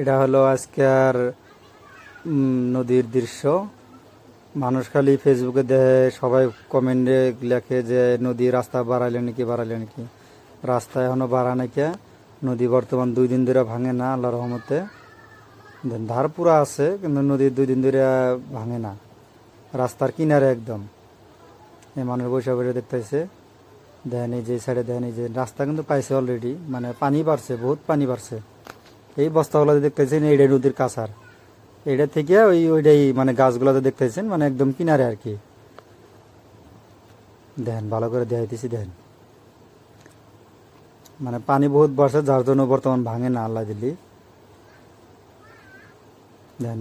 এটা হলো আজকের নদীর দৃশ্য। মানুষ খালি ফেসবুকে দেখে, সবাই কমেন্টে লেখে যে নদী রাস্তা বাড়াইলো নাকি। রাস্তা এখনো বাড়া নাকি। নদী বর্তমান 2 দিন ধরে ভাঙে না, আল্লাহ রহমতে। ধার পুরা আছে কিন্তু নদী 2 দিন ধরে ভাঙে না। রাস্তার কিনারে একদম এই মানুষ বসে বসে দেখতেছে। দেখেন এই যে সাইডে, দেখেন এই যে রাস্তা কিন্তু পাইছে অলরেডি, মানে পানি বাড়ছে, বহুত পানি বাড়ছে। এই বস্তাগুলো দেখতেছেন এইটা নদীর কাছার, এইটা থেকে ওইটাই মানে গাছগুলোতে দেখতেছেন, মানে একদম কিনারে আর কি। দেখেন ভালো করে দেখাইতেছি, দেখেন মানে পানি বহুত বাড়ছে, যার জন্য বর্তমান ভাঙে না আল্লাহ দিল্লি। দেখেন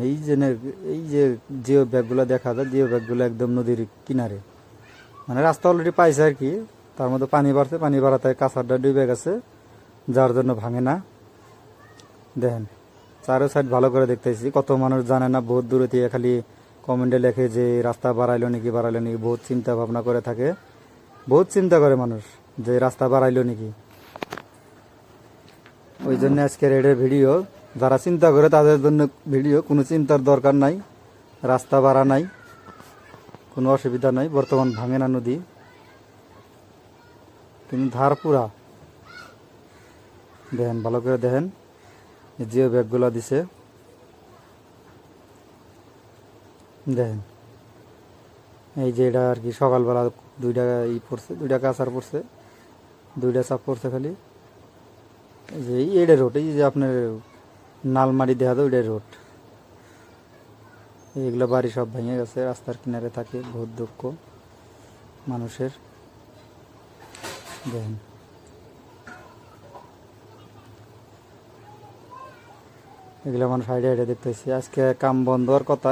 এই যে জিও ব্যাগগুলো দেখা যায়, জিও ব্যাগগুলো একদম নদীর কিনারে, মানে রাস্তা অলরেডি পাইছে আর কি। তার মধ্যে পানি বাড়ছে, পানি বাড়াতে কাছারটা ডুবে গেছে, যার জন্য ভাঙে না। দেখেন চারো সাইড ভালো করে দেখতেছি। কত মানুষ জানে না, বহুত দূরে থেকে খালি কমেন্টে লেখে যে রাস্তা বাড়াইলো নাকি। বহুত চিন্তা ভাবনা করে থাকে, বহুত চিন্তা করে মানুষ যে রাস্তা বাড়াইলো নাকি। ওই জন্য আজকের এটার ভিডিও। যারা চিন্তা করে তাদের জন্য ভিডিও। কোনো চিন্তার দরকার নাই, রাস্তা বাড়া নাই, কোনো অসুবিধা নাই। বর্তমান ভাঙে না নদী, কিন্তু ধার পুরা। দেখেন ভালো করে দেখেন, জিও ব্যাগগুলো দিছে, দেখেন এই যে এটা আর কি। সকালবেলা 2টা পড়ছে, 2টা কাঁচার পড়ছে, 2টা চাপ পড়ছে খালি। এই যে এইটা রোড, এই যে আপনার নালমারি দেখা যায়, ওইটাই রোড। এইগুলো বাড়ি সব ভেঙে গেছে, রাস্তার কিনারে থাকে, বহুত দুঃখ মানুষের। দেখেন এগুলো মানুষ হাইডে হাইডে দেখতেছি। আজকে কাম বন্ধ হওয়ার কথা।